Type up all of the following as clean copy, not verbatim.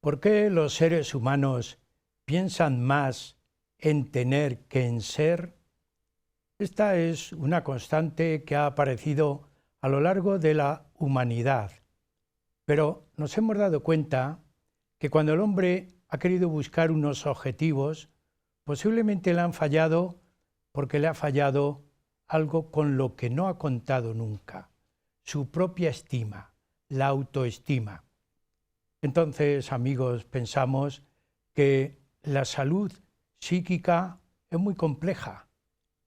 ¿Por qué los seres humanos piensan más en tener que en ser? Esta es una constante que ha aparecido a lo largo de la humanidad, pero nos hemos dado cuenta que cuando el hombre ha querido buscar unos objetivos, posiblemente le han fallado porque le ha fallado algo con lo que no ha contado nunca, su propia estima, la autoestima. Entonces, amigos, pensamos que la salud psíquica es muy compleja,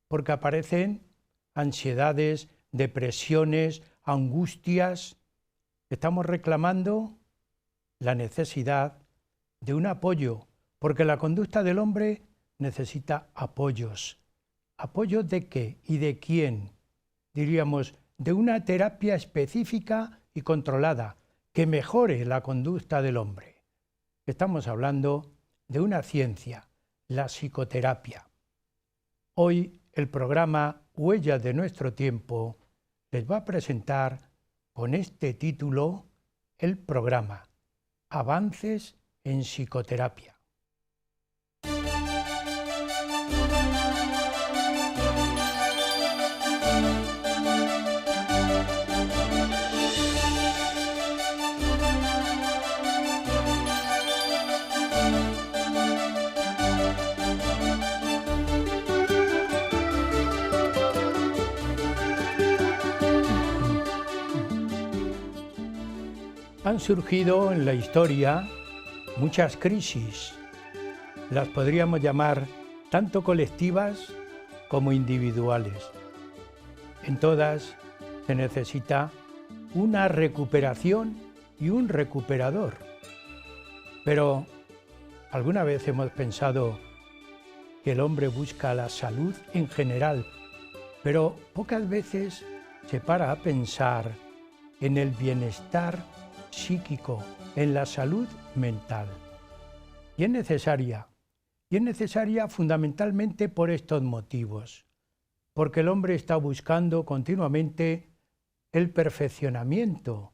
porque aparecen ansiedades, depresiones, angustias. Estamos reclamando la necesidad de un apoyo, porque la conducta del hombre necesita apoyos. ¿Apoyo de qué y de quién? Diríamos, de una terapia específica y controlada que mejore la conducta del hombre. Estamos hablando de una ciencia, la psicoterapia. Hoy el programa Huellas de nuestro tiempo les va a presentar con este título el programa Avances en psicoterapia. Han surgido en la historia muchas crisis, las podríamos llamar tanto colectivas como individuales. En todas se necesita una recuperación y un recuperador. Pero ¿alguna vez hemos pensado que el hombre busca la salud en general, pero pocas veces se para a pensar en el bienestar psíquico, en la salud mental? Y es necesaria fundamentalmente por estos motivos, porque el hombre está buscando continuamente el perfeccionamiento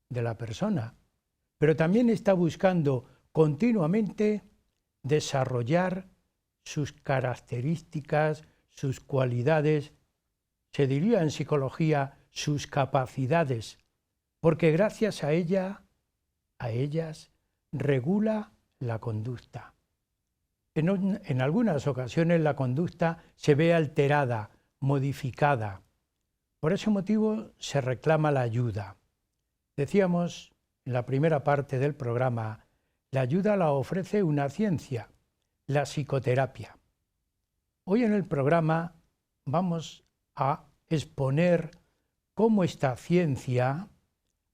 de la persona, pero también está buscando continuamente desarrollar sus características, sus cualidades, se diría en psicología, sus capacidades, porque gracias a ellas regula la conducta. En algunas ocasiones la conducta se ve alterada, modificada. Por ese motivo se reclama la ayuda. Decíamos en la primera parte del programa, la ayuda la ofrece una ciencia, la psicoterapia. Hoy en el programa vamos a exponer cómo esta ciencia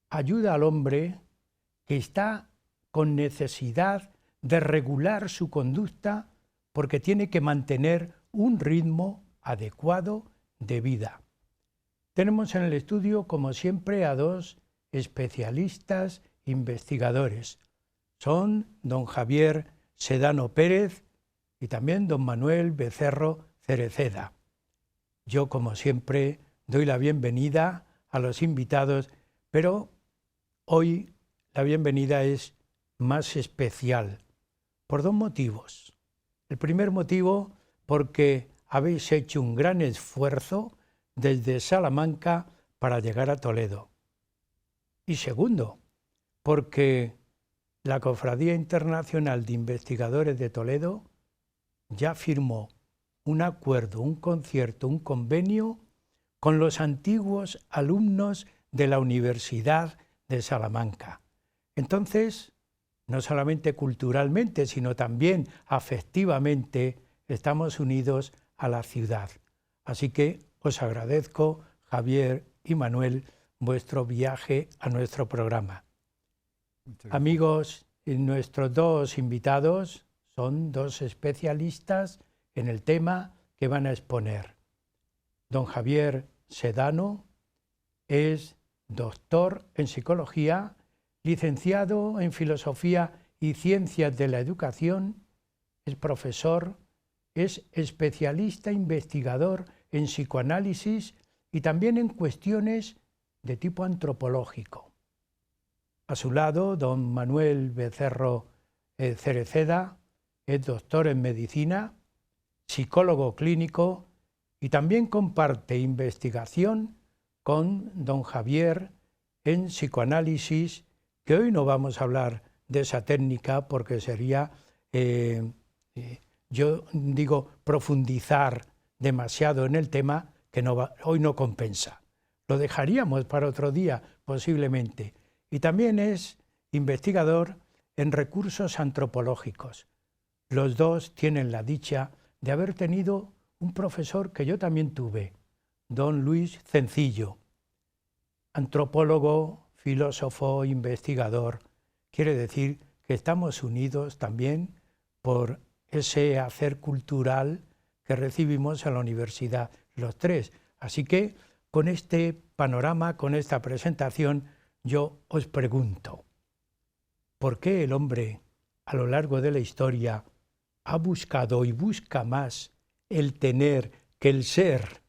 ayuda al hombre que está con necesidad de regular su conducta porque tiene que mantener un ritmo adecuado de vida. Tenemos en el estudio, como siempre, a dos especialistas investigadores. Son don Javier Sedano Pérez y también don Manuel Becerro Cereceda. Yo, como siempre, doy la bienvenida a los invitados, pero hoy la bienvenida es más especial por dos motivos. El primer motivo, porque habéis hecho un gran esfuerzo desde Salamanca para llegar a Toledo. Y segundo, porque la Cofradía Internacional de Investigadores de Toledo ya firmó un acuerdo, un concierto, un convenio con los antiguos alumnos de la Universidad de Salamanca. Entonces, no solamente culturalmente, sino también afectivamente, estamos unidos a la ciudad. Así que os agradezco, Javier y Manuel, vuestro viaje a nuestro programa. Amigos, nuestros dos invitados son dos especialistas en el tema que van a exponer. Don Javier Sedano es doctor en psicología, licenciado en filosofía y ciencias de la educación, es profesor, es especialista investigador en psicoanálisis y también en cuestiones de tipo antropológico. A su lado, don Manuel Becerro Cereceda es doctor en medicina, psicólogo clínico y también comparte investigación con don Javier en psicoanálisis, que hoy no vamos a hablar de esa técnica porque sería, yo digo, profundizar demasiado en el tema que hoy no compensa. Lo dejaríamos para otro día posiblemente. Y también es investigador en recursos antropológicos. Los dos tienen la dicha de haber tenido un profesor que yo también tuve, don Luis Cencillo, antropólogo, filósofo, investigador. Quiere decir que estamos unidos también por ese hacer cultural que recibimos en la universidad, los tres. Así que con este panorama, con esta presentación, yo os pregunto, ¿por qué el hombre a lo largo de la historia ha buscado y busca más el tener que el ser?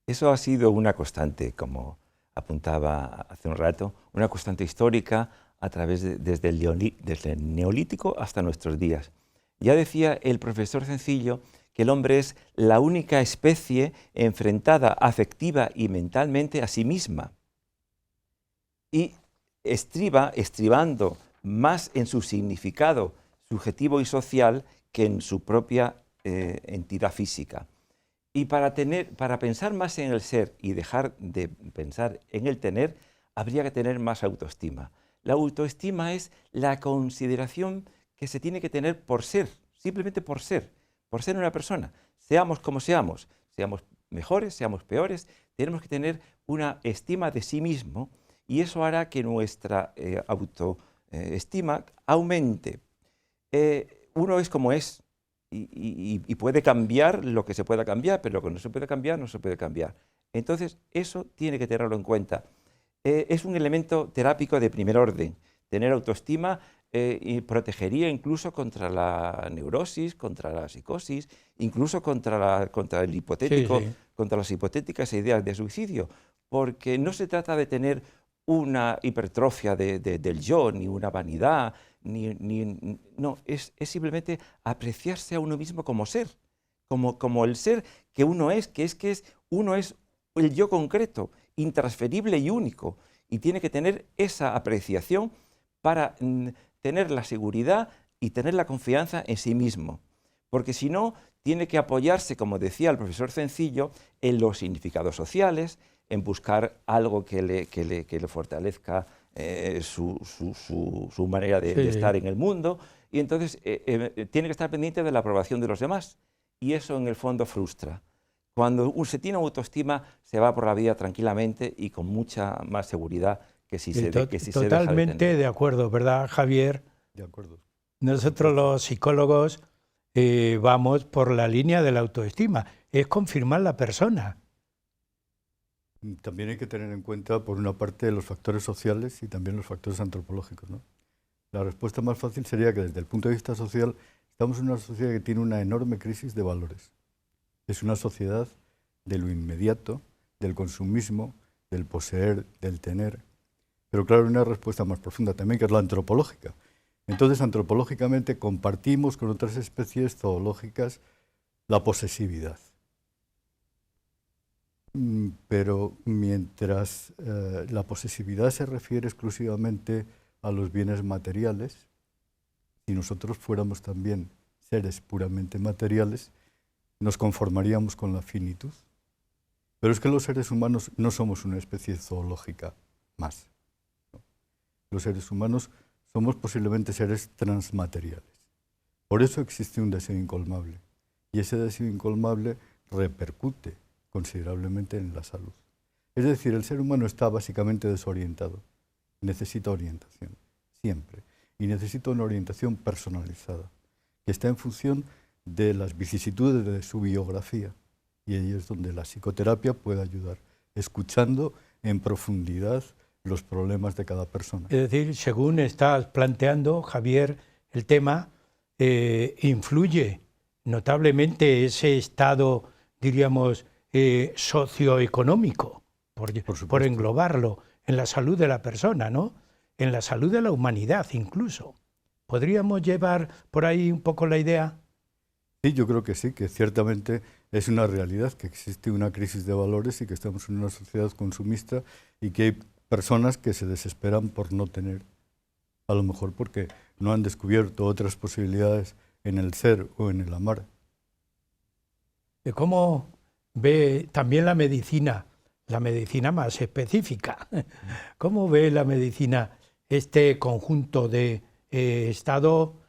Eso ha sido una constante, como apuntaba hace un rato, una constante histórica a través desde el Neolítico hasta nuestros días. Ya decía el profesor Cencillo que el hombre es la única especie enfrentada afectiva y mentalmente a sí misma y estribando más en su significado subjetivo y social que en su propia entidad física. Y para pensar más en el ser y dejar de pensar en el tener, habría que tener más autoestima. La autoestima es la consideración que se tiene que tener por ser, simplemente por ser una persona. Seamos como seamos mejores, seamos peores, tenemos que tener una estima de sí mismo y eso hará que nuestra autoestima aumente. Uno es como es. Y puede cambiar lo que se pueda cambiar, pero lo que no se puede cambiar, no se puede cambiar. Entonces, eso tiene que tenerlo en cuenta. Es un elemento terápico de primer orden. Tener autoestima y protegería incluso contra la neurosis, contra la psicosis, incluso contra el hipotético, sí. Contra las hipotéticas ideas de suicidio, porque no se trata de tener una hipertrofia del yo, ni una vanidad, no, es simplemente apreciarse a uno mismo como ser, como el ser que uno es, uno es el yo concreto, intransferible y único, y tiene que tener esa apreciación para tener la seguridad y tener la confianza en sí mismo, porque si no, tiene que apoyarse, como decía el profesor Cencillo, en los significados sociales, en buscar algo que le fortalezca su manera de estar en el mundo, y entonces tiene que estar pendiente de la aprobación de los demás, y eso en el fondo frustra. Cuando se tiene autoestima, se va por la vida tranquilamente y con mucha más seguridad que si se deja de tener. Totalmente de acuerdo, ¿verdad, Javier? De acuerdo. Nosotros los psicólogos vamos por la línea de la autoestima, es confirmar la persona. También hay que tener en cuenta, por una parte, los factores sociales y también los factores antropológicos, ¿no? La respuesta más fácil sería que desde el punto de vista social estamos en una sociedad que tiene una enorme crisis de valores. Es una sociedad de lo inmediato, del consumismo, del poseer, del tener. Pero claro, hay una respuesta más profunda también, que es la antropológica. Entonces, antropológicamente compartimos con otras especies zoológicas la posesividad. Pero mientras la posesividad se refiere exclusivamente a los bienes materiales, si nosotros fuéramos también seres puramente materiales, nos conformaríamos con la finitud. Pero es que los seres humanos no somos una especie zoológica más, ¿no? Los seres humanos somos posiblemente seres transmateriales. Por eso existe un deseo incolmable. Y ese deseo incolmable repercute considerablemente en la salud. Es decir, el ser humano está básicamente desorientado. Necesita orientación, siempre. Y necesita una orientación personalizada, que está en función de las vicisitudes de su biografía. Y ahí es donde la psicoterapia puede ayudar, escuchando en profundidad los problemas de cada persona. Es decir, según estás planteando, Javier, el tema influye notablemente ese estado, diríamos, socioeconómico, por englobarlo, en la salud de la persona, ¿no? en la salud de la humanidad incluso. ¿Podríamos llevar por ahí un poco la idea? Sí, yo creo que sí, que ciertamente es una realidad, que existe una crisis de valores y que estamos en una sociedad consumista y que hay personas que se desesperan por no tener, a lo mejor porque no han descubierto otras posibilidades en el ser o en el amar. ¿Cómo ve también la medicina más específica? ¿Cómo ve la medicina este conjunto de estado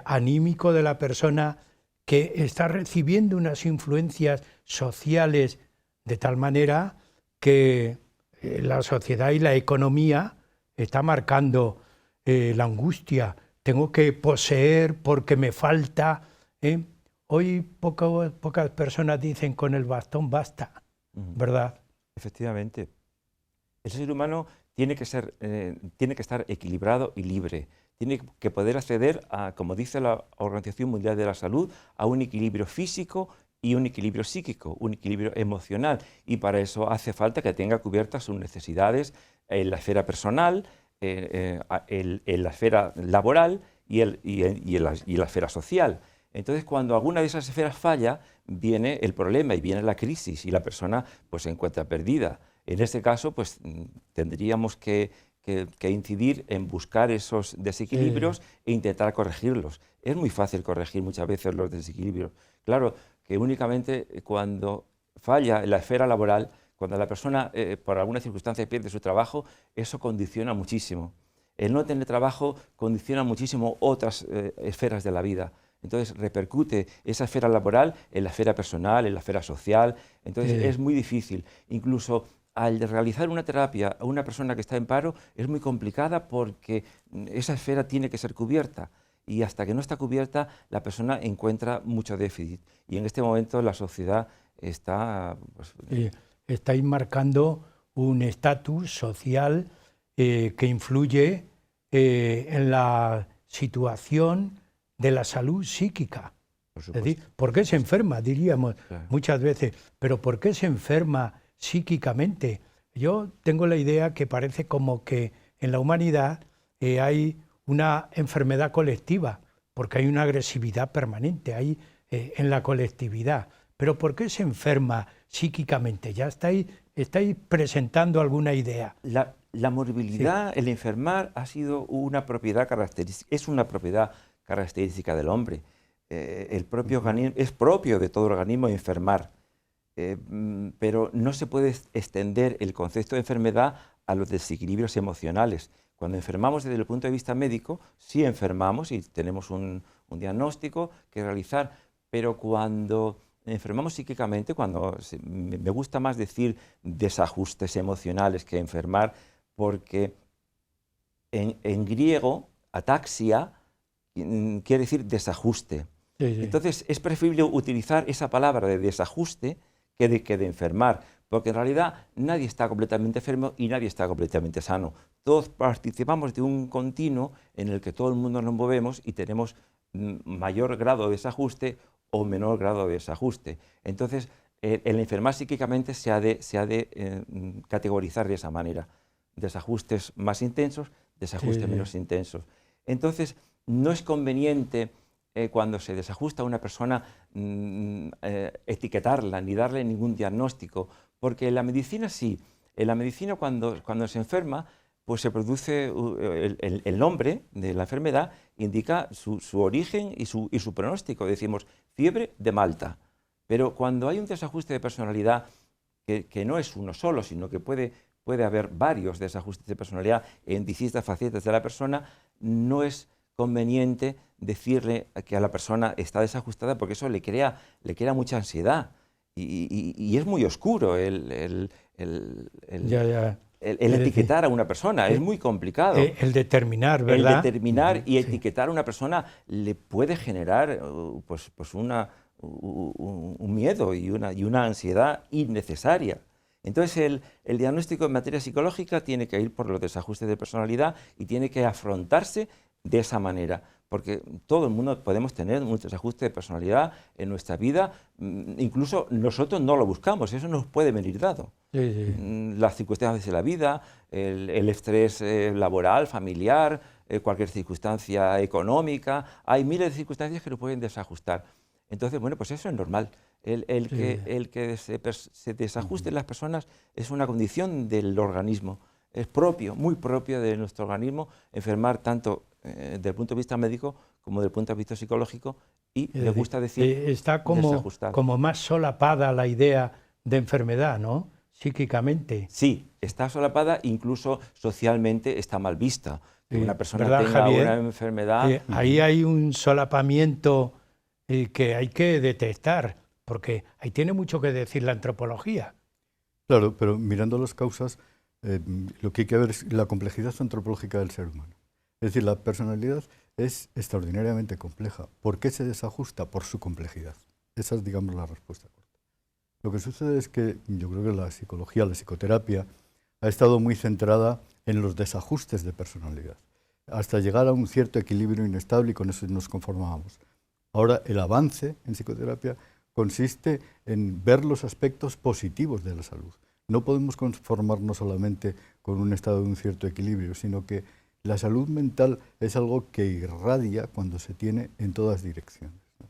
anímico de la persona que está recibiendo unas influencias sociales de tal manera que la sociedad y la economía está marcando la angustia? Tengo que poseer porque me falta. Hoy pocas personas dicen con el bastón basta, ¿verdad? Efectivamente. El ser humano tiene que estar equilibrado y libre. Tiene que poder acceder a, como dice la Organización Mundial de la Salud, a un equilibrio físico y un equilibrio psíquico, un equilibrio emocional. Y para eso hace falta que tenga cubiertas sus necesidades en la esfera personal, en la esfera laboral y en la esfera social. Entonces, cuando alguna de esas esferas falla, viene el problema y viene la crisis y la persona pues, se encuentra perdida. En este caso, pues tendríamos que incidir en buscar esos desequilibrios e intentar corregirlos. Es muy fácil corregir muchas veces los desequilibrios. Claro que únicamente cuando falla en la esfera laboral, cuando la persona por alguna circunstancia pierde su trabajo, eso condiciona muchísimo. El no tener trabajo condiciona muchísimo otras esferas de la vida. Entonces repercute esa esfera laboral en la esfera personal, en la esfera social. Entonces es muy difícil. Incluso al realizar una terapia a una persona que está en paro es muy complicada porque esa esfera tiene que ser cubierta. Y hasta que no está cubierta, la persona encuentra mucho déficit. Y en este momento la sociedad está... Pues, estáis marcando un estatus social que influye en la situación de la salud psíquica. Es decir, ¿por qué se enferma? Diríamos muchas veces, pero ¿por qué se enferma psíquicamente? Yo tengo la idea que parece como que en la humanidad hay una enfermedad colectiva, porque hay una agresividad permanente ahí en la colectividad. Pero ¿por qué se enferma psíquicamente? Ya estáis presentando alguna idea. La morbilidad, el enfermar, ha sido una propiedad característica, es una propiedad característica del hombre. El propio organismo, es propio de todo organismo enfermar, pero no se puede extender el concepto de enfermedad a los desequilibrios emocionales. Cuando enfermamos desde el punto de vista médico, sí enfermamos y tenemos un diagnóstico que realizar, pero cuando enfermamos psíquicamente, me gusta más decir desajustes emocionales que enfermar, porque en griego, ataxia, quiere decir desajuste. Entonces es preferible utilizar esa palabra de desajuste que de enfermar, porque en realidad nadie está completamente enfermo y nadie está completamente sano. Todos participamos de un continuo en el que todo el mundo nos movemos y tenemos mayor grado de desajuste o menor grado de desajuste. Entonces el enfermar psíquicamente se ha de categorizar de esa manera. Desajustes más intensos, desajustes menos intensos. Entonces no es conveniente cuando se desajusta a una persona etiquetarla ni darle ningún diagnóstico, porque en la medicina sí. En la medicina cuando se enferma, pues se produce el nombre de la enfermedad, indica su origen y su pronóstico. Decimos fiebre de Malta. Pero cuando hay un desajuste de personalidad que no es uno solo, sino que puede haber varios desajustes de personalidad en distintas facetas de la persona, no es conveniente decirle que a la persona está desajustada porque eso le crea mucha ansiedad y es muy oscuro el etiquetar a una persona, es muy complicado. El determinar, ¿verdad? El determinar y etiquetar a una persona le puede generar pues un miedo y una ansiedad innecesaria. Entonces el diagnóstico en materia psicológica tiene que ir por los desajustes de personalidad y tiene que afrontarse de esa manera, porque todo el mundo podemos tener muchos ajustes de personalidad en nuestra vida, incluso nosotros no lo buscamos, eso nos puede venir dado. Sí, sí. Las circunstancias de la vida, el estrés laboral, familiar, cualquier circunstancia económica, hay miles de circunstancias que nos pueden desajustar. Entonces, bueno, pues eso es normal. El que se desajusten las personas es una condición del organismo, es propio, muy propio de nuestro organismo, enfermar tanto desde el punto de vista médico como desde el punto de vista psicológico, y me gusta decir está desajustado. como más solapada la idea de enfermedad, ¿no? Psíquicamente. Sí, está solapada, incluso socialmente está mal vista. Que una persona tenga Javier? una enfermedad. Ahí hay un solapamiento que hay que detectar, porque ahí tiene mucho que decir la antropología. Claro, pero mirando las causas, lo que hay que ver es la complejidad antropológica del ser humano. Es decir, la personalidad es extraordinariamente compleja. ¿Por qué se desajusta? Por su complejidad. Esa es, digamos, la respuesta corta. Lo que sucede es que yo creo que la psicología, la psicoterapia, ha estado muy centrada en los desajustes de personalidad, hasta llegar a un cierto equilibrio inestable, y con eso nos conformábamos. Ahora, el avance en psicoterapia consiste en ver los aspectos positivos de la salud. No podemos conformarnos solamente con un estado de un cierto equilibrio, sino que la salud mental es algo que irradia cuando se tiene en todas direcciones, ¿no?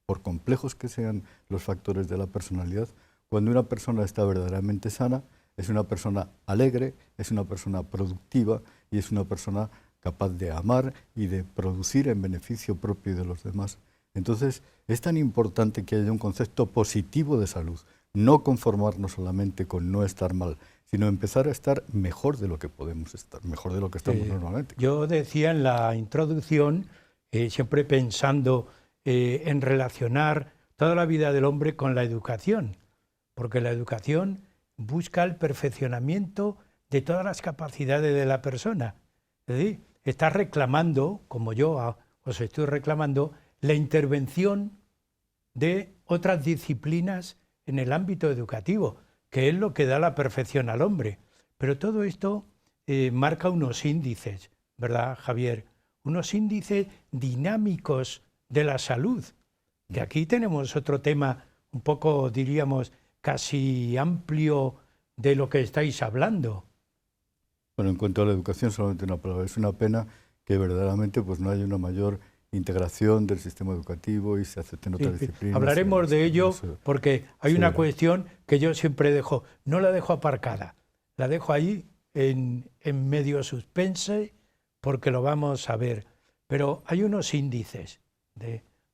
Por complejos que sean los factores de la personalidad, cuando una persona está verdaderamente sana, es una persona alegre, es una persona productiva y es una persona capaz de amar y de producir en beneficio propio y de los demás. Entonces, es tan importante que haya un concepto positivo de salud, no conformarnos solamente con no estar mal, sino empezar a estar mejor de lo que podemos estar, mejor de lo que estamos normalmente. Yo decía en la introducción, siempre pensando en relacionar toda la vida del hombre con la educación, porque la educación busca el perfeccionamiento de todas las capacidades de la persona. Es decir, está reclamando, como yo os estoy reclamando, la intervención de otras disciplinas en el ámbito educativo, que es lo que da la perfección al hombre. Pero todo esto marca unos índices, ¿verdad, Javier? Unos índices dinámicos de la salud, que aquí tenemos otro tema un poco, diríamos, casi amplio de lo que estáis hablando. Bueno, en cuanto a la educación, solamente una palabra. Es una pena que verdaderamente pues, no haya una mayor integración del sistema educativo y se acepten otras disciplinas. Hablaremos de ello porque hay una cuestión que yo siempre dejo, no la dejo aparcada, la dejo ahí en medio suspense porque lo vamos a ver. Pero hay unos índices,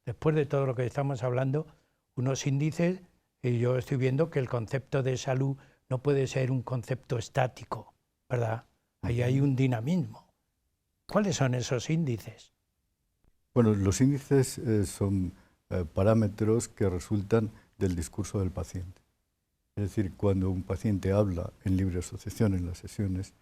después de todo lo que estamos hablando, unos índices, y yo estoy viendo que el concepto de salud no puede ser un concepto estático, ¿verdad? Ahí hay un dinamismo. ¿Cuáles son esos índices? Bueno, los índices son parámetros que resultan del discurso del paciente. Es decir, cuando un paciente habla en libre asociación en las sesiones,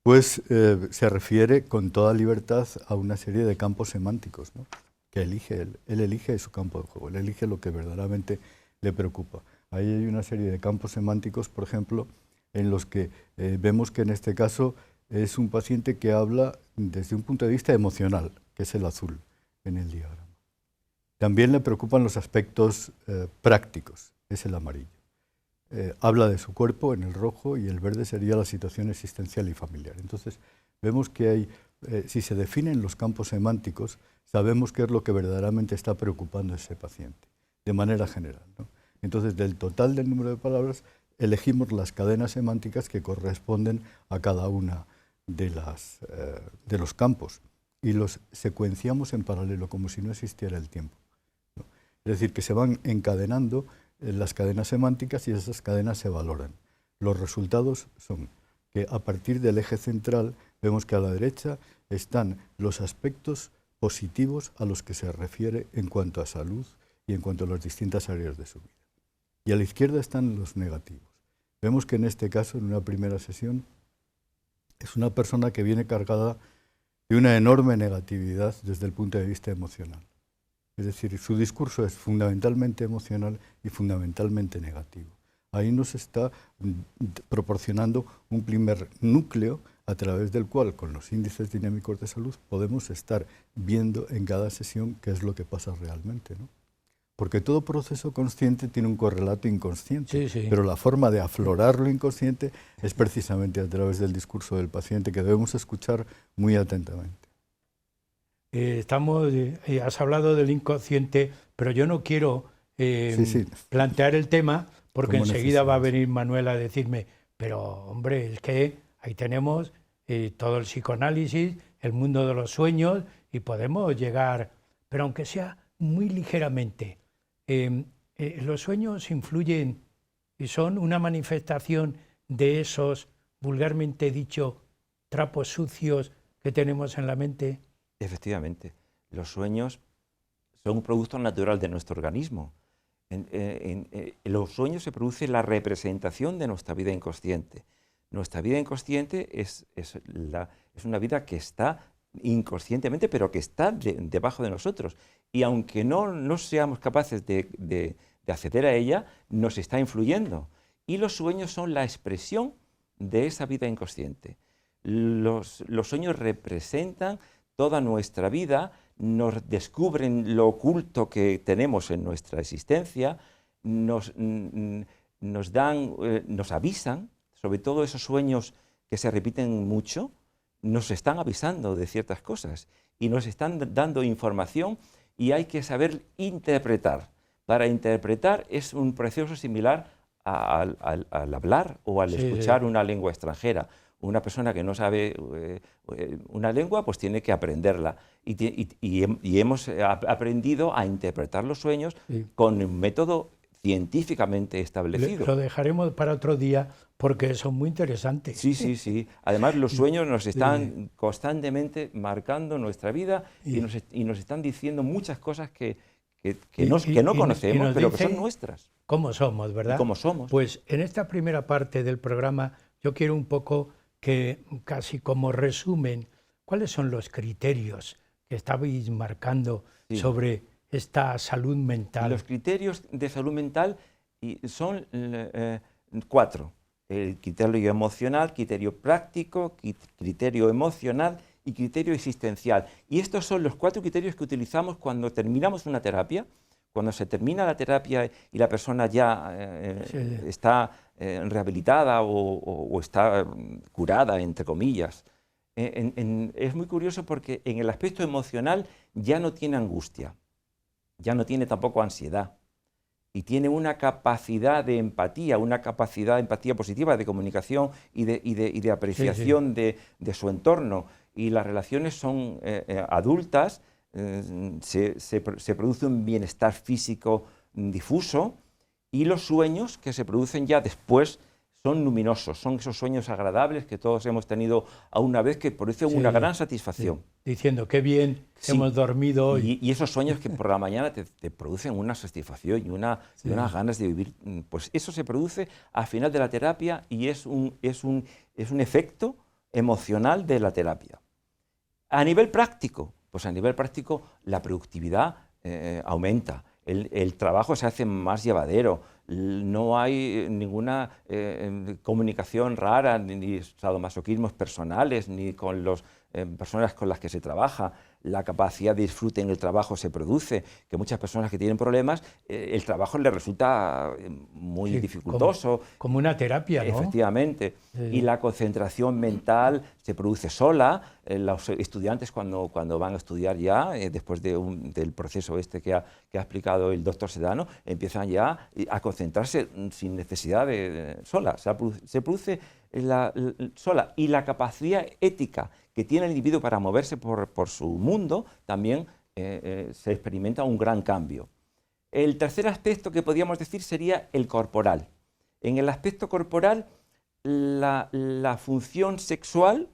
pues se refiere con toda libertad a una serie de campos semánticos, ¿no? Que elige él. Él elige su campo de juego, él elige lo que verdaderamente le preocupa. Ahí hay una serie de campos semánticos, por ejemplo, en los que vemos que en este caso es un paciente que habla desde un punto de vista emocional, que es el azul en el diagrama. También le preocupan los aspectos prácticos, es el amarillo. Habla de su cuerpo en el rojo y el verde sería la situación existencial y familiar. Entonces, vemos que hay, si se definen los campos semánticos, sabemos qué es lo que verdaderamente está preocupando a ese paciente, de manera general, ¿no? Entonces, del total del número de palabras, elegimos las cadenas semánticas que corresponden a cada una de los campos y los secuenciamos en paralelo, como si no existiera el tiempo, ¿no? Es decir, que se van encadenando las cadenas semánticas y esas cadenas se valoran. Los resultados son que a partir del eje central vemos que a la derecha están los aspectos positivos a los que se refiere en cuanto a salud y en cuanto a las distintas áreas de su vida. Y a la izquierda están los negativos. Vemos que en este caso, en una primera sesión, es una persona que viene cargada de una enorme negatividad desde el punto de vista emocional. Es decir, su discurso es fundamentalmente emocional y fundamentalmente negativo. Ahí nos está proporcionando un primer núcleo a través del cual, con los índices dinámicos de salud, podemos estar viendo en cada sesión qué es lo que pasa realmente, ¿no? Porque todo proceso consciente tiene un correlato inconsciente, pero la forma de aflorar lo inconsciente es precisamente a través del discurso del paciente, que debemos escuchar muy atentamente. Has hablado del inconsciente, pero yo no quiero plantear el tema, porque enseguida va a venir Manuel a decirme, pero hombre, es que ahí tenemos todo el psicoanálisis, el mundo de los sueños, y podemos llegar, pero aunque sea muy ligeramente. Los sueños influyen y son una manifestación de esos, vulgarmente dicho, trapos sucios que tenemos en la mente. Efectivamente, los sueños son un producto natural de nuestro organismo. En los sueños se produce la representación de nuestra vida inconsciente. Nuestra vida inconsciente es una vida que está inconscientemente, pero que está debajo de nosotros. Y aunque no seamos capaces de acceder a ella, nos está influyendo. Y los sueños son la expresión de esa vida inconsciente. Los sueños representan toda nuestra vida, nos descubren lo oculto que tenemos en nuestra existencia, nos avisan, sobre todo esos sueños que se repiten mucho, nos están avisando de ciertas cosas y nos están dando información, y hay que saber interpretar. Para interpretar es un proceso similar al hablar o al escuchar una lengua extranjera. Una persona que no sabe una lengua, pues tiene que aprenderla. Y hemos aprendido a interpretar los sueños con un método científicamente establecido. Lo dejaremos para otro día porque son muy interesantes. Sí. Además, los sueños nos están constantemente marcando nuestra vida y nos están diciendo muchas cosas que no conocemos, pero que son nuestras. ¿Cómo somos, verdad? ¿Cómo somos? Pues en esta primera parte del programa yo quiero un poco que, casi como resumen, ¿cuáles son los criterios que estabais marcando sobre esta salud mental? Los criterios de salud mental son 4. El criterio emocional, criterio práctico, criterio emocional y criterio existencial. Y estos son los 4 criterios que utilizamos cuando terminamos una terapia. Cuando se termina la terapia y la persona ya está rehabilitada o está curada, entre comillas. Es muy curioso porque en el aspecto emocional ya no tiene angustia, ya no tiene tampoco ansiedad, y tiene una capacidad de empatía, positiva, de comunicación y de apreciación de su entorno. Y las relaciones son adultas, se produce un bienestar físico difuso, y los sueños que se producen ya después son luminosos, son esos sueños agradables que todos hemos tenido a una vez, que producen una gran satisfacción. Diciendo, qué bien hemos dormido hoy. Y esos sueños que por la mañana te producen una satisfacción y unas ganas de vivir, pues eso se produce al final de la terapia, y es un efecto emocional de la terapia. A nivel práctico, la productividad aumenta, el trabajo se hace más llevadero, no hay ninguna comunicación rara, ni sadomasoquismos personales, ni con las personas con las que se trabaja. La capacidad de disfrute en el trabajo se produce, que muchas personas que tienen problemas, el trabajo les resulta muy dificultoso. Como una terapia, ¿no? Efectivamente. Y la concentración mental se produce sola. Los estudiantes cuando van a estudiar ya, después del proceso que ha explicado el doctor Sedano, empiezan ya a concentrarse sin necesidad sola. Se produce sola. Y la capacidad ética que tiene el individuo para moverse por su mundo, también se experimenta un gran cambio. El tercer aspecto que podríamos decir sería el corporal. En el aspecto corporal, la función sexual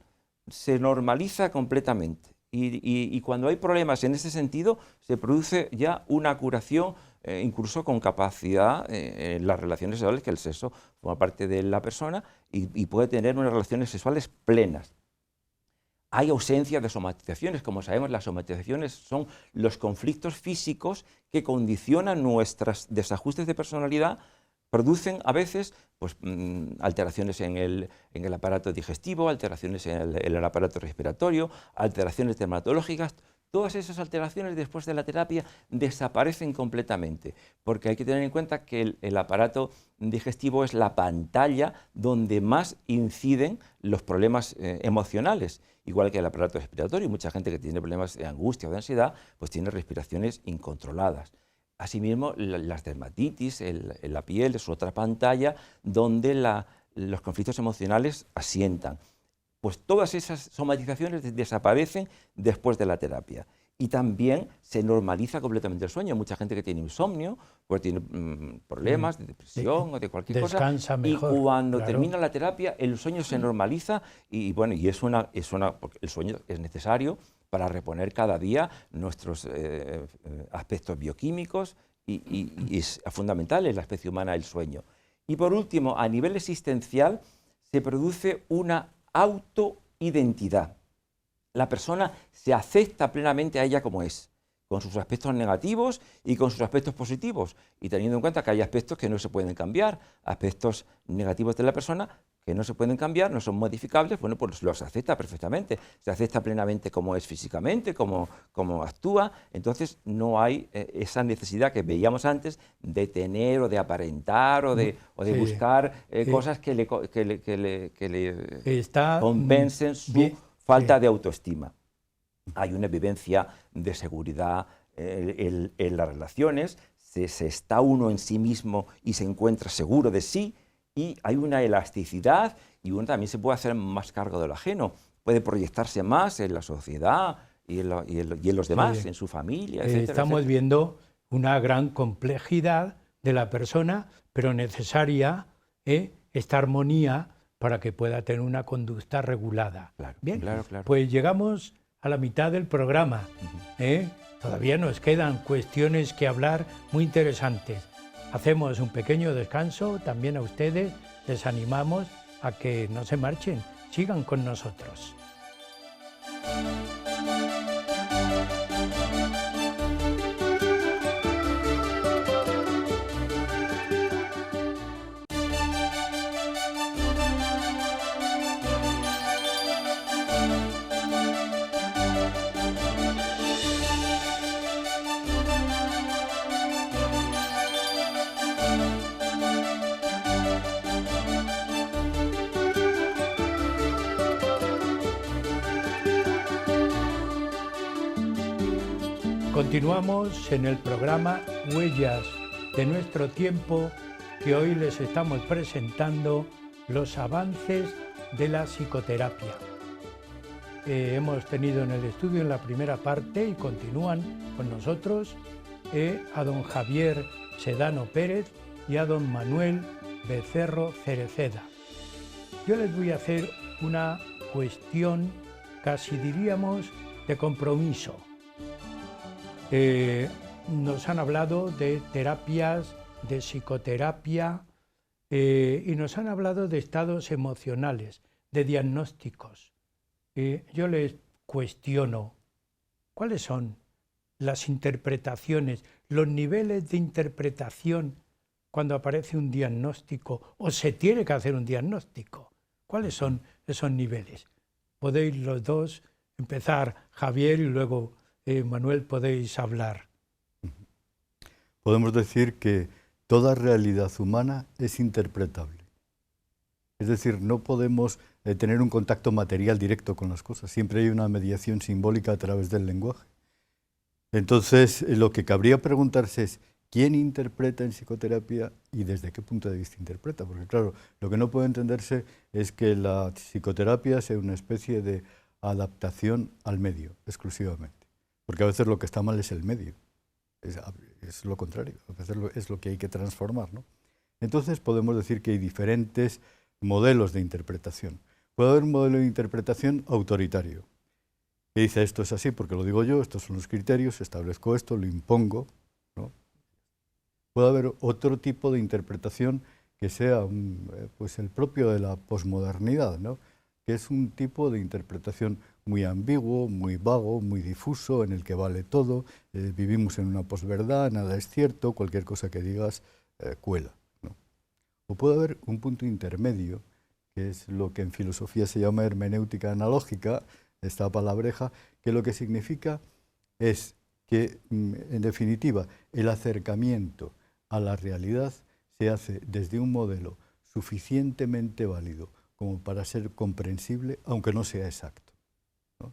se normaliza completamente, y cuando hay problemas en ese sentido, se produce ya una curación, incluso con capacidad en las relaciones sexuales, que el sexo forma parte de la persona y puede tener unas relaciones sexuales plenas. Hay ausencia de somatizaciones. Como sabemos, las somatizaciones son los conflictos físicos que condicionan nuestros desajustes de personalidad, producen a veces pues, alteraciones en el aparato digestivo, alteraciones en el aparato respiratorio, alteraciones dermatológicas. Todas esas alteraciones después de la terapia desaparecen completamente, porque hay que tener en cuenta que el aparato digestivo es la pantalla donde más inciden los problemas emocionales, igual que el aparato respiratorio. Mucha gente que tiene problemas de angustia o de ansiedad, pues tiene respiraciones incontroladas. Asimismo, las dermatitis, la piel es otra pantalla donde los conflictos emocionales asientan. Pues todas esas somatizaciones desaparecen después de la terapia. Y también se normaliza completamente el sueño. Mucha gente que tiene insomnio, pues tiene problemas de depresión o de cualquier cosa. Descansa mejor. Y cuando claro. termina la terapia, el sueño se normaliza y bueno, porque el sueño es necesario para reponer cada día nuestros aspectos bioquímicos y es fundamental en la especie humana el sueño. Y por último, a nivel existencial, se produce una autoidentidad. La persona se acepta plenamente a ella como es, con sus aspectos negativos y con sus aspectos positivos, y teniendo en cuenta que hay aspectos que no se pueden cambiar, aspectos negativos de la persona que no se pueden cambiar, no son modificables, bueno, pues los acepta perfectamente, se acepta plenamente como es físicamente, como actúa, entonces no hay esa necesidad que veíamos antes de tener o de aparentar o de buscar cosas que le compensen su falta de autoestima. Hay una vivencia de seguridad en las relaciones, se está uno en sí mismo y se encuentra seguro de sí, y hay una elasticidad y uno también se puede hacer más cargo de lo ajeno, puede proyectarse más en la sociedad y en los demás, en su familia, etcétera. Estamos viendo una gran complejidad de la persona, pero necesaria esta armonía para que pueda tener una conducta regulada. Claro, Bien, claro. Pues llegamos a la mitad del programa. Todavía nos quedan cuestiones que hablar muy interesantes. Hacemos un pequeño descanso, también a ustedes les animamos a que no se marchen, sigan con nosotros. Continuamos en el programa Huellas de nuestro tiempo, que hoy les estamos presentando los avances de la psicoterapia. Hemos tenido en el estudio en la primera parte y continúan con nosotros a don Javier Sedano Pérez y a don Manuel Becerro Cereceda. Yo les voy a hacer una cuestión, casi diríamos, de compromiso. Nos han hablado de terapias, de psicoterapia y nos han hablado de estados emocionales, de diagnósticos. Yo les cuestiono, ¿cuáles son las interpretaciones, los niveles de interpretación cuando aparece un diagnóstico o se tiene que hacer un diagnóstico? ¿Cuáles son esos niveles? Podéis los dos empezar, Javier, y luego Manuel, podéis hablar. Podemos decir que toda realidad humana es interpretable. Es decir, no podemos tener un contacto material directo con las cosas. Siempre hay una mediación simbólica a través del lenguaje. Entonces, lo que cabría preguntarse es, ¿quién interpreta en psicoterapia y desde qué punto de vista interpreta? Porque claro, lo que no puede entenderse es que la psicoterapia sea una especie de adaptación al medio, exclusivamente. Porque a veces lo que está mal es el medio, es lo contrario, a veces es lo que hay que transformar, ¿no? Entonces podemos decir que hay diferentes modelos de interpretación. Puede haber un modelo de interpretación autoritario, que dice esto es así porque lo digo yo, estos son los criterios, establezco esto, lo impongo, ¿no? Puede haber otro tipo de interpretación que sea pues el propio de la posmodernidad, ¿no? Que es un tipo de interpretación muy ambiguo, muy vago, muy difuso, en el que vale todo, vivimos en una posverdad, nada es cierto, cualquier cosa que digas cuela, ¿no? O puede haber un punto intermedio, que es lo que en filosofía se llama hermenéutica analógica, esta palabreja, que lo que significa es que, en definitiva, el acercamiento a la realidad se hace desde un modelo suficientemente válido como para ser comprensible, aunque no sea exacto, ¿no?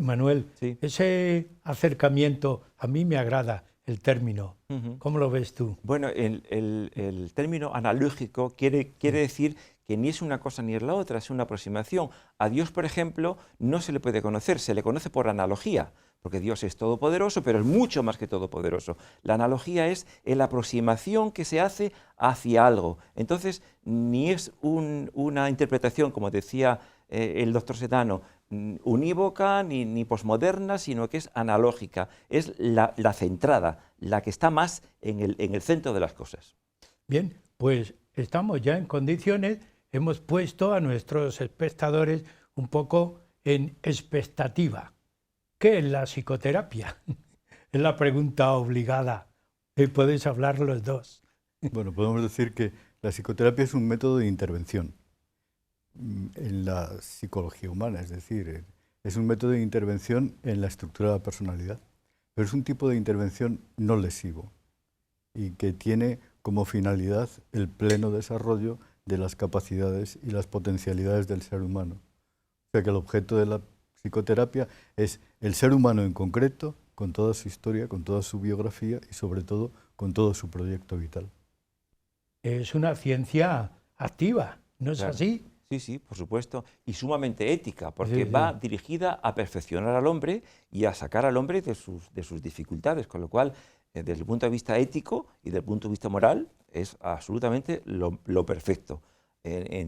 Manuel, Sí. ese acercamiento, a mí me agrada el término. ¿Cómo lo ves tú? Bueno, el término analógico quiere decir que ni es una cosa ni es la otra, es una aproximación. A Dios, por ejemplo, no se le puede conocer, se le conoce por analogía, porque Dios es todopoderoso, pero es mucho más que todopoderoso. La analogía es la aproximación que se hace hacia algo. Entonces, ni es una interpretación, como decía el doctor Setano, unívoca ni posmoderna, sino que es analógica, es la centrada, la que está más en el centro de las cosas. Bien, pues estamos ya en condiciones, hemos puesto a nuestros espectadores un poco en expectativa. ¿Qué es la psicoterapia? Es la pregunta obligada. Podéis hablar los dos. Bueno, podemos decir que la psicoterapia es un método de intervención en la psicología humana, es decir, es un método de intervención en la estructura de la personalidad, pero es un tipo de intervención no lesivo y que tiene como finalidad el pleno desarrollo de las capacidades y las potencialidades del ser humano. O sea que el objeto de la psicoterapia es el ser humano en concreto, con toda su historia, con toda su biografía y sobre todo con todo su proyecto vital. Es una ciencia activa, ¿no es así? Sí, sí, por supuesto, y sumamente ética, porque va dirigida a perfeccionar al hombre y a sacar al hombre de sus dificultades, con lo cual, desde el punto de vista ético y desde el punto de vista moral, es absolutamente lo perfecto.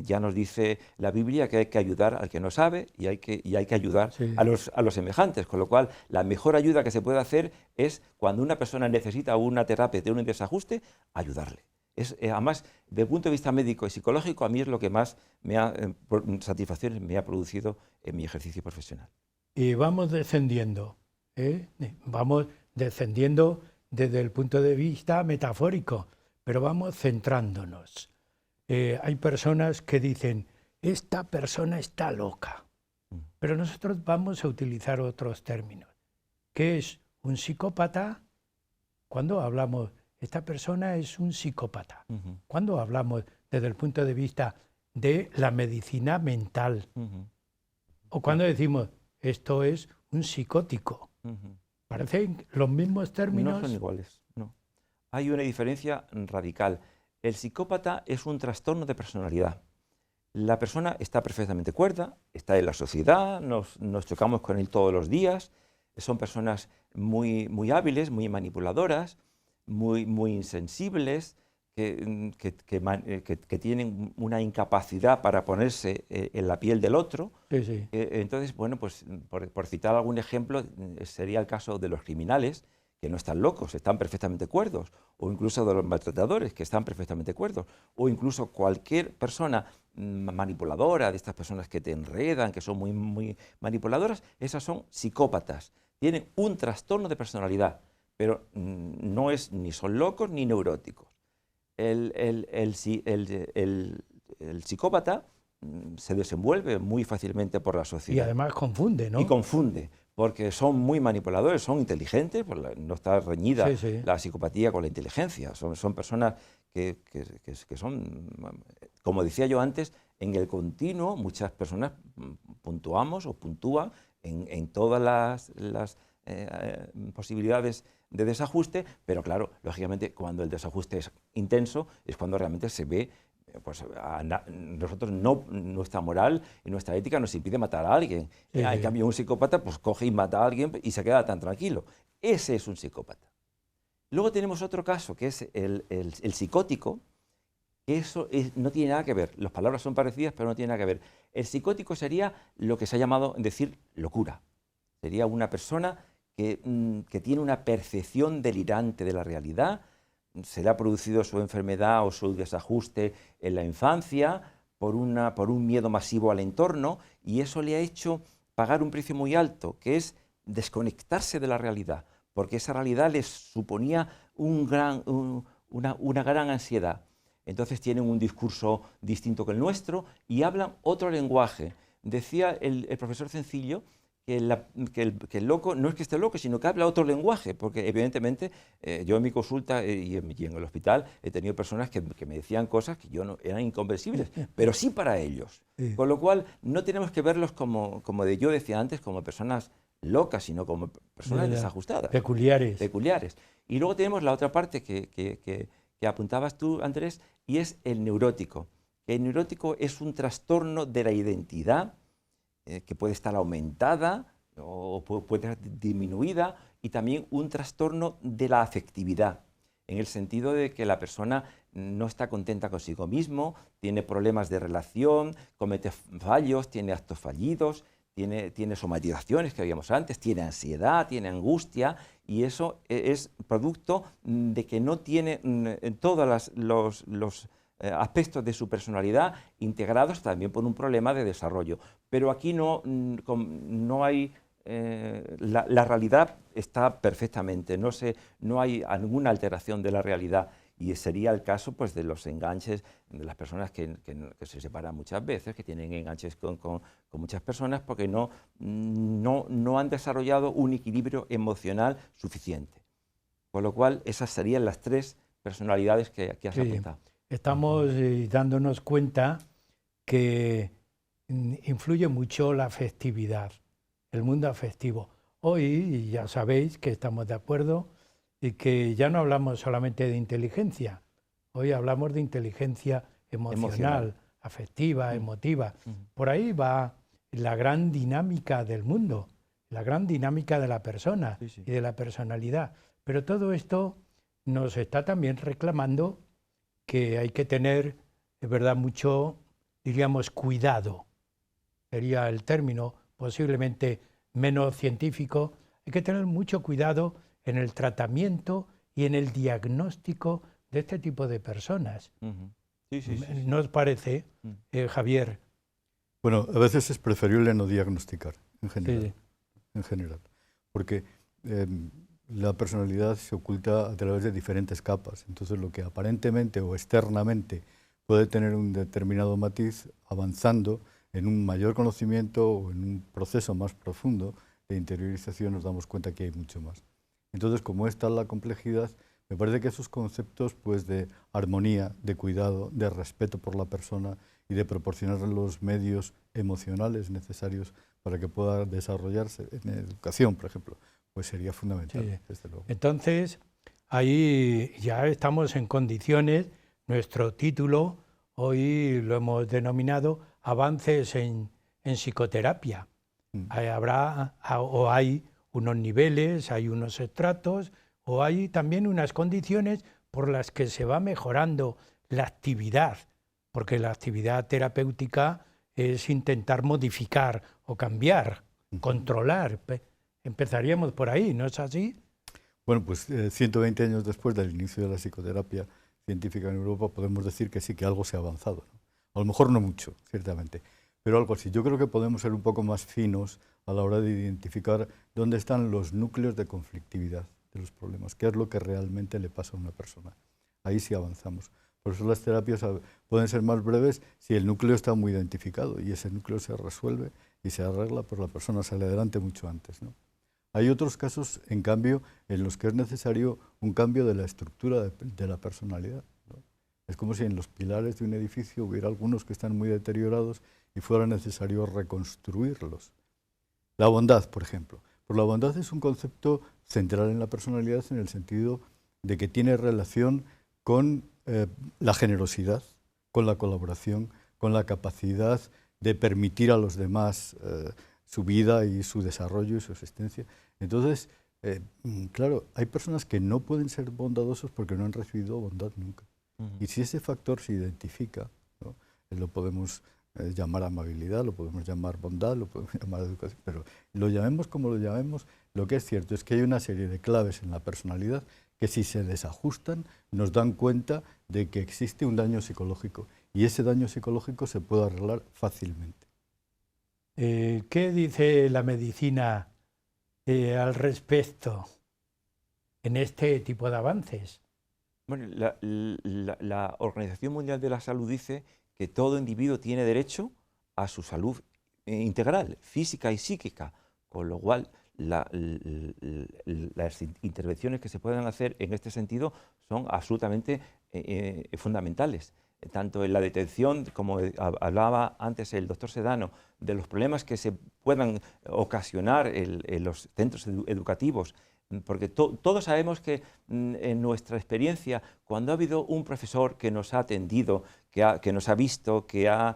Ya nos dice la Biblia que hay que ayudar al que no sabe y hay que ayudar a los semejantes, con lo cual la mejor ayuda que se puede hacer es cuando una persona necesita una terapia de un desajuste, ayudarle. Además, desde el punto de vista médico y psicológico, a mí es lo que más satisfacciones me ha producido en mi ejercicio profesional. Y vamos descendiendo, vamos descendiendo desde el punto de vista metafórico, pero vamos centrándonos. Hay personas que dicen, esta persona está loca, pero nosotros vamos a utilizar otros términos. ¿Qué es un psicópata? Cuando hablamos, esta persona es un psicópata. Cuando hablamos desde el punto de vista de la medicina mental, o cuando decimos, esto es un psicótico. ¿Parecen los mismos términos? No son iguales, no. Hay una diferencia radical. El psicópata es un trastorno de personalidad. La persona está perfectamente cuerda, está en la sociedad, nos chocamos con él todos los días, son personas muy hábiles, muy manipuladoras, muy insensibles, que tienen una incapacidad para ponerse en la piel del otro. Entonces, bueno, pues por citar algún ejemplo, sería el caso de los criminales, que no están locos, están perfectamente cuerdos, o incluso de los maltratadores, que están perfectamente cuerdos, o incluso cualquier persona manipuladora, de estas personas que te enredan, que son muy manipuladoras, esas son psicópatas. Tienen un trastorno de personalidad, pero no ni son locos ni neuróticos. El psicópata se desenvuelve muy fácilmente por la sociedad. Y además confunde, ¿no? Y confunde, porque son muy manipuladores, son inteligentes, no está reñida la psicopatía con la inteligencia. Son personas que son, como decía yo antes, en el continuo, muchas personas puntuamos o puntúan en todas las posibilidades de desajuste, pero claro, lógicamente cuando el desajuste es intenso es cuando realmente se ve, pues nosotros nuestra moral y nuestra ética nos impide matar a alguien. En cambio un psicópata pues coge y mata a alguien y se queda tan tranquilo. Ese es un psicópata. Luego tenemos otro caso que es el psicótico. Eso no tiene nada que ver, las palabras son parecidas pero no tiene nada que ver. El psicótico sería lo que se ha llamado decir locura. Sería una persona que tiene una percepción delirante de la realidad, se le ha producido su enfermedad o su desajuste en la infancia por un miedo masivo al entorno y eso le ha hecho pagar un precio muy alto, que es desconectarse de la realidad, porque esa realidad les suponía una gran ansiedad. entonces tienen un discurso distinto que el nuestro y hablan otro lenguaje. Decía el profesor Cencillo que el loco no es que esté loco, sino que habla otro lenguaje, porque evidentemente yo en mi consulta y en el hospital he tenido personas que me decían cosas que yo no, eran incomprensibles, pero sí para ellos. Sí. Con lo cual no tenemos que verlos como yo decía antes, como personas locas, sino como personas desajustadas. Peculiares. Y luego tenemos la otra parte que apuntabas tú, Andrés, y es el neurótico. El neurótico es un trastorno de la identidad que puede estar aumentada o puede estar disminuida, y también un trastorno de la afectividad, en el sentido de que la persona no está contenta consigo mismo, tiene problemas de relación, comete fallos, tiene actos fallidos, tiene somatizaciones que habíamos antes, tiene ansiedad, tiene angustia, y eso es producto de que no tiene todos los aspectos de su personalidad integrados también por un problema de desarrollo. Pero aquí no hay, la realidad está perfectamente, no hay ninguna alteración de la realidad, y sería el caso pues, de los enganches de las personas que se separan muchas veces, que tienen enganches con muchas personas porque no han desarrollado un equilibrio emocional suficiente. Con lo cual esas serían las tres personalidades que has apuntado. Estamos dándonos cuenta que influye mucho la afectividad, el mundo afectivo. Hoy ya sabéis que estamos de acuerdo y que ya no hablamos solamente de inteligencia, hoy hablamos de inteligencia emocional. Afectiva, emotiva. Por ahí va la gran dinámica del mundo, la gran dinámica de la persona y de la personalidad. Pero todo esto nos está también reclamando que hay que tener, de verdad, mucho, diríamos, cuidado. Sería el término posiblemente menos científico. Hay que tener mucho cuidado en el tratamiento y en el diagnóstico de este tipo de personas. ¿No os parece, Javier? Bueno, a veces es preferible no diagnosticar, en general. En general. Porque la personalidad se oculta a través de diferentes capas. Entonces, lo que aparentemente o externamente puede tener un determinado matiz, avanzando en un mayor conocimiento o en un proceso más profundo de interiorización, nos damos cuenta que hay mucho más. Entonces, como es tal la complejidad, me parece que esos conceptos pues, de armonía, de cuidado, de respeto por la persona y de proporcionar los medios emocionales necesarios para que pueda desarrollarse en educación, por ejemplo, pues sería fundamental, desde luego. Entonces, ahí ya estamos en condiciones, nuestro título hoy lo hemos denominado Avances en psicoterapia. Hay unos niveles, hay unos estratos, o hay también unas condiciones por las que se va mejorando la actividad, porque la actividad terapéutica es intentar modificar o cambiar, controlar. Empezaríamos por ahí, ¿no es así? Bueno, pues 120 años después del inicio de la psicoterapia científica en Europa, podemos decir que sí, que algo se ha avanzado, ¿no? A lo mejor no mucho, ciertamente, pero algo así. Yo creo que podemos ser un poco más finos a la hora de identificar dónde están los núcleos de conflictividad de los problemas, qué es lo que realmente le pasa a una persona. Ahí sí avanzamos. Por eso las terapias pueden ser más breves si el núcleo está muy identificado y ese núcleo se resuelve y se arregla, pues la persona sale adelante mucho antes, ¿no? Hay otros casos, en cambio, en los que es necesario un cambio de la estructura de la personalidad, ¿no? Es como si en los pilares de un edificio hubiera algunos que están muy deteriorados y fuera necesario reconstruirlos. La bondad, por ejemplo. Pues la bondad es un concepto central en la personalidad en el sentido de que tiene relación con la generosidad, con la colaboración, con la capacidad de permitir a los demás su vida y su desarrollo y su existencia. Entonces, claro, hay personas que no pueden ser bondadosos porque no han recibido bondad nunca. Y si ese factor se identifica, ¿no? Lo podemos llamar amabilidad, lo podemos llamar bondad, lo podemos llamar educación, pero lo llamemos como lo llamemos, lo que es cierto es que hay una serie de claves en la personalidad que si se desajustan nos dan cuenta de que existe un daño psicológico y ese daño psicológico se puede arreglar fácilmente. ¿Qué dice la medicina al respecto en este tipo de avances? Bueno, la Organización Mundial de la Salud dice que todo individuo tiene derecho a su salud integral, física y psíquica, con lo cual las intervenciones que se puedan hacer en este sentido son absolutamente fundamentales. Tanto en la detección, como hablaba antes el doctor Sedano, de los problemas que se puedan ocasionar en los centros educativos, porque todos sabemos que en nuestra experiencia, cuando ha habido un profesor que nos ha atendido, que nos ha visto, que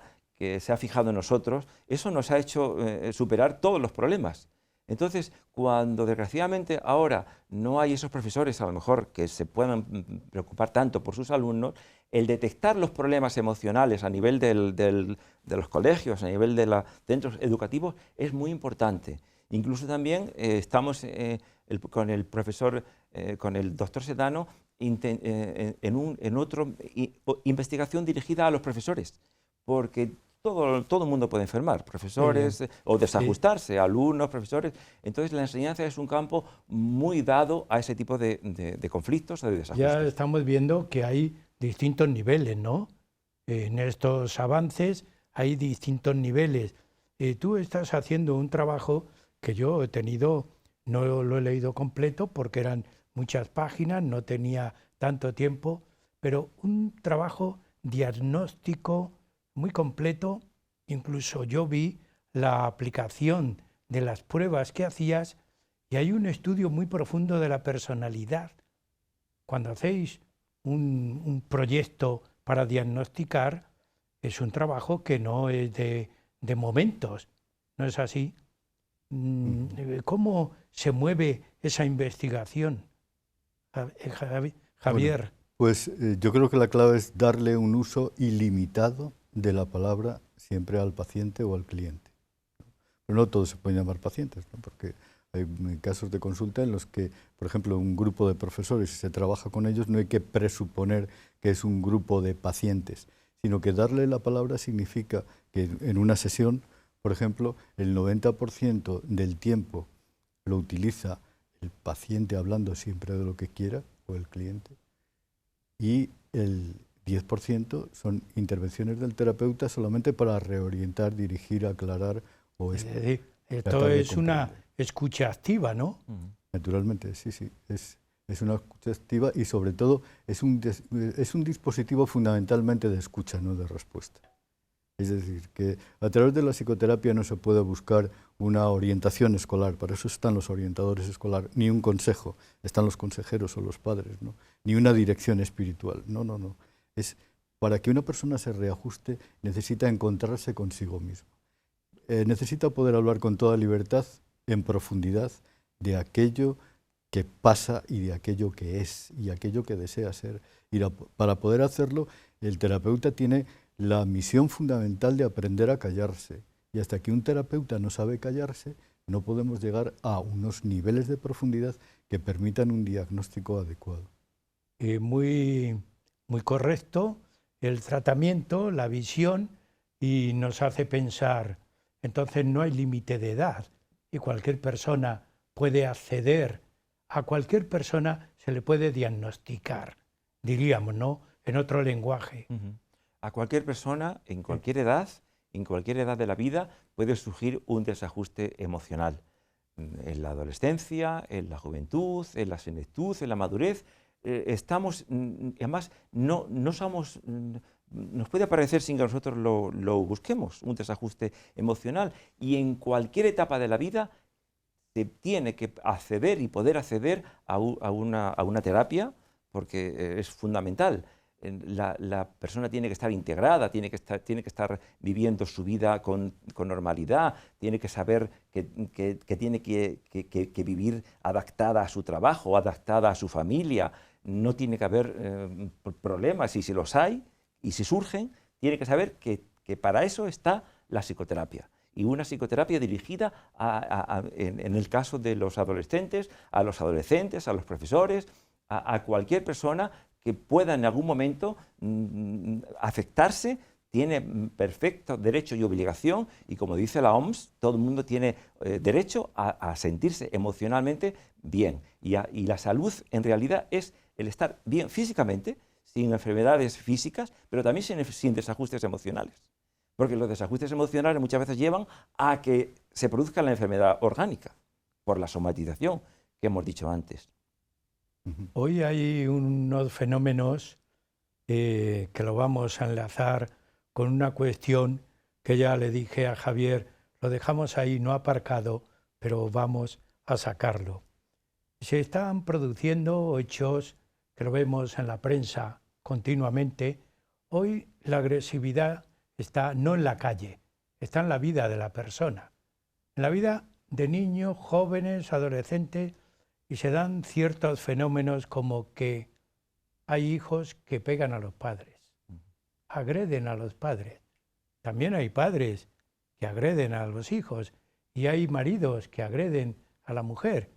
se ha fijado en nosotros, eso nos ha hecho superar todos los problemas. Entonces, cuando desgraciadamente ahora no hay esos profesores, a lo mejor, que se puedan preocupar tanto por sus alumnos, el detectar los problemas emocionales a nivel de los colegios, a nivel de los centros educativos, es muy importante. Incluso también estamos con el profesor, con el doctor Sedano, en otra investigación dirigida a los profesores, porque todo el mundo puede enfermar, profesores, o desajustarse, alumnos, profesores. Entonces la enseñanza es un campo muy dado a ese tipo de conflictos o de desajustes. Ya estamos viendo que hay distintos niveles, ¿no? En estos avances hay distintos niveles. Tú estás haciendo un trabajo que yo he tenido, no lo he leído completo porque eran muchas páginas, no tenía tanto tiempo, pero un trabajo diagnóstico muy completo. Incluso yo vi la aplicación de las pruebas que hacías y hay un estudio muy profundo de la personalidad. Cuando hacéis un proyecto para diagnosticar, es un trabajo que no es de momentos, ¿no es así? ¿Cómo se mueve esa investigación, Javier? Bueno, pues yo creo que la clave es darle un uso ilimitado de la palabra siempre al paciente o al cliente. Pero no todos se pueden llamar pacientes, ¿no? Porque hay casos de consulta en los que, por ejemplo, un grupo de profesores, si se trabaja con ellos, no hay que presuponer que es un grupo de pacientes, sino que darle la palabra significa que en una sesión, por ejemplo, el 90% del tiempo lo utiliza el paciente hablando siempre de lo que quiera, o el cliente, y el 10% son intervenciones del terapeuta solamente para reorientar, dirigir, aclarar o esto es una escucha activa, ¿no? Naturalmente, sí, sí. Es una escucha activa y sobre todo es un dispositivo fundamentalmente de escucha, no de respuesta. Es decir, que a través de la psicoterapia no se puede buscar una orientación escolar, para eso están los orientadores escolares, ni un consejo, están los consejeros o los padres, ¿no? Ni una dirección espiritual, no, no, no. Es para que una persona se reajuste necesita encontrarse consigo mismo. Necesita poder hablar con toda libertad, en profundidad, de aquello que pasa y de aquello que es y aquello que desea ser. Y para poder hacerlo, el terapeuta tiene la misión fundamental de aprender a callarse. Y hasta que un terapeuta no sabe callarse, no podemos llegar a unos niveles de profundidad que permitan un diagnóstico adecuado. Muy correcto el tratamiento, la visión, y nos hace pensar, entonces no hay límite de edad y cualquier persona puede acceder, a cualquier persona se le puede diagnosticar, diríamos, ¿no? En otro lenguaje. A cualquier persona, en cualquier edad de la vida, puede surgir un desajuste emocional. En la adolescencia, en la juventud, en la senectud, en la madurez. Además, no somos, nos puede aparecer sin que nosotros lo busquemos, un desajuste emocional. Y en cualquier etapa de la vida se tiene que acceder y poder acceder a una terapia, porque es fundamental. La persona tiene que estar integrada, tiene que estar viviendo su vida con normalidad, tiene que saber que tiene que vivir adaptada a su trabajo, adaptada a su familia. No tiene que haber problemas, y si los hay, y si surgen, tiene que saber que para eso está la psicoterapia. Y una psicoterapia dirigida, en el caso de los adolescentes, a los profesores, a cualquier persona que pueda en algún momento afectarse, tiene perfecto derecho y obligación, y como dice la OMS, todo el mundo tiene derecho a sentirse emocionalmente bien. Y la salud en realidad es el estar bien físicamente, sin enfermedades físicas, pero también sin desajustes emocionales. Porque los desajustes emocionales muchas veces llevan a que se produzca la enfermedad orgánica, por la somatización que hemos dicho antes. Hoy hay unos fenómenos que lo vamos a enlazar con una cuestión que ya le dije a Javier, lo dejamos ahí no aparcado, pero vamos a sacarlo. Se están produciendo hechos que lo vemos en la prensa continuamente. Hoy la agresividad está no en la calle, está en la vida de la persona, en la vida de niños, jóvenes, adolescentes, y se dan ciertos fenómenos como que hay hijos que pegan a los padres, agreden a los padres. También hay padres que agreden a los hijos y hay maridos que agreden a la mujer.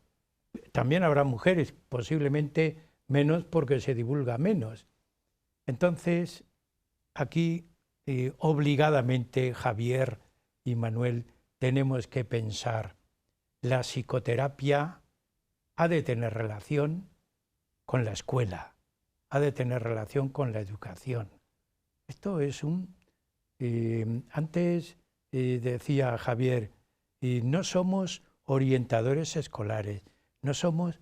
También habrá mujeres, posiblemente menos porque se divulga menos. Entonces, aquí obligadamente Javier y Manuel tenemos que pensar, la psicoterapia ha de tener relación con la escuela, ha de tener relación con la educación. Esto es antes decía Javier, no somos orientadores escolares, no somos,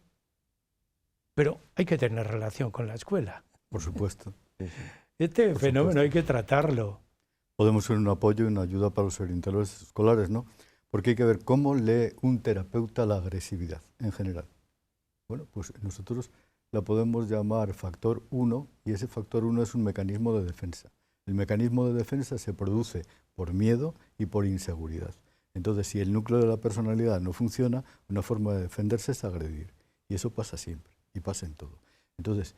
pero hay que tener relación con la escuela. Por supuesto. Este fenómeno hay que tratarlo. Podemos ser un apoyo y una ayuda para los orientadores escolares, ¿no? Porque hay que ver cómo lee un terapeuta la agresividad en general. Bueno, pues nosotros la podemos llamar factor 1 y ese factor 1 es un mecanismo de defensa. El mecanismo de defensa se produce por miedo y por inseguridad. Entonces, si el núcleo de la personalidad no funciona, una forma de defenderse es agredir. Y eso pasa siempre y pasa en todo. Entonces,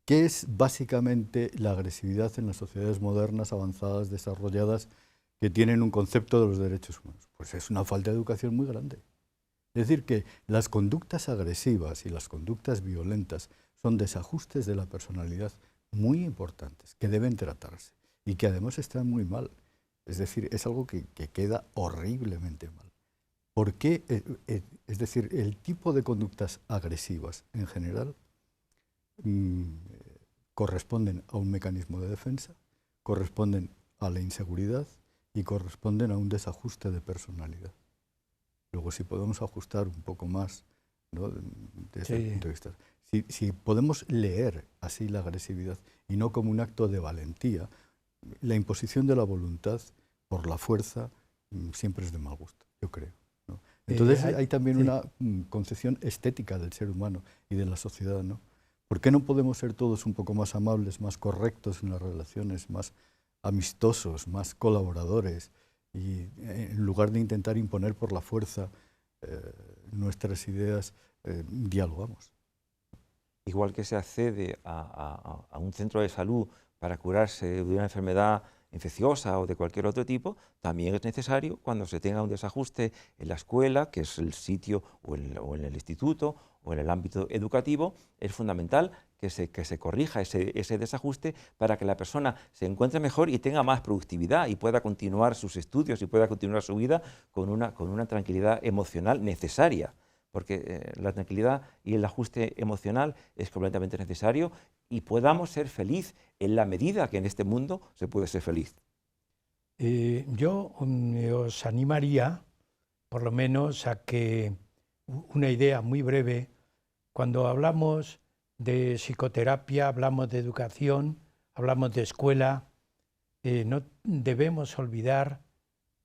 ¿qué es básicamente la agresividad en las sociedades modernas, avanzadas, desarrolladas, que tienen un concepto de los derechos humanos? Pues es una falta de educación muy grande. Es decir, que las conductas agresivas y las conductas violentas son desajustes de la personalidad muy importantes, que deben tratarse y que además están muy mal. Es decir, es algo que queda horriblemente mal. ¿Por qué? Es decir, el tipo de conductas agresivas en general corresponden a un mecanismo de defensa, corresponden a la inseguridad y corresponden a un desajuste de personalidad. Luego, si podemos ajustar un poco más, ¿no?, desde el punto de vista. Si podemos leer así la agresividad y no como un acto de valentía, la imposición de la voluntad por la fuerza siempre es de mal gusto, yo creo, ¿no? Entonces hay también una concepción estética del ser humano y de la sociedad, ¿no? ¿Por qué no podemos ser todos un poco más amables, más correctos en las relaciones, más amistosos, más colaboradores? Y en lugar de intentar imponer por la fuerza nuestras ideas, dialogamos. Igual que se accede a un centro de salud para curarse de una enfermedad infecciosa o de cualquier otro tipo, también es necesario, cuando se tenga un desajuste en la escuela, que es el sitio, o en el instituto, o en el ámbito educativo, es fundamental que se corrija ese desajuste para que la persona se encuentre mejor y tenga más productividad y pueda continuar sus estudios y pueda continuar su vida con una tranquilidad emocional necesaria. Porque la tranquilidad y el ajuste emocional es completamente necesario y podamos ser feliz en la medida que en este mundo se puede ser feliz. Yo os animaría, por lo menos, a que una idea muy breve, cuando hablamos de psicoterapia, hablamos de educación, hablamos de escuela, no debemos olvidar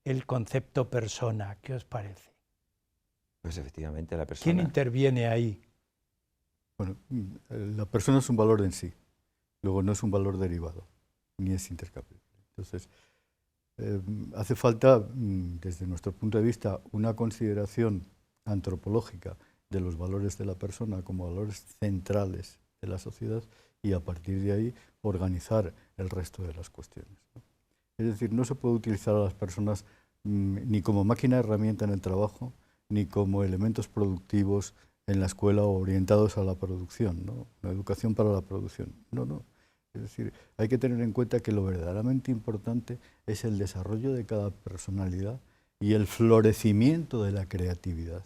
el concepto persona. ¿Qué os parece? Pues efectivamente la persona... ¿Quién interviene ahí? Bueno, la persona es un valor en sí, luego no es un valor derivado, ni es intercambiable. Entonces, hace falta, desde nuestro punto de vista, una consideración antropológica de los valores de la persona como valores centrales de la sociedad y a partir de ahí organizar el resto de las cuestiones, ¿no? Es decir, no se puede utilizar a las personas ni como máquina de herramienta en el trabajo, ni como elementos productivos en la escuela o orientados a la producción, ¿no? La educación para la producción. No, no. Es decir, hay que tener en cuenta que lo verdaderamente importante es el desarrollo de cada personalidad y el florecimiento de la creatividad.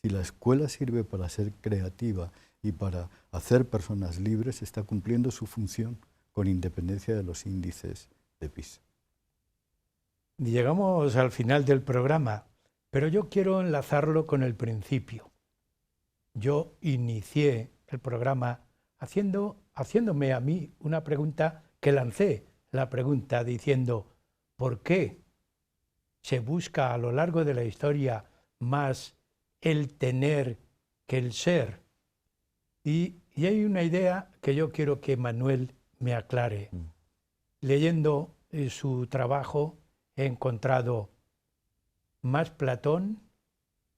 Si la escuela sirve para ser creativa y para hacer personas libres, está cumpliendo su función con independencia de los índices de PISA. Llegamos al final del programa, pero yo quiero enlazarlo con el principio. Yo inicié el programa haciéndome a mí una pregunta que lancé, la pregunta diciendo, ¿por qué se busca a lo largo de la historia más el tener que el ser? Y hay una idea que yo quiero que Manuel me aclare. Leyendo su trabajo he encontrado más Platón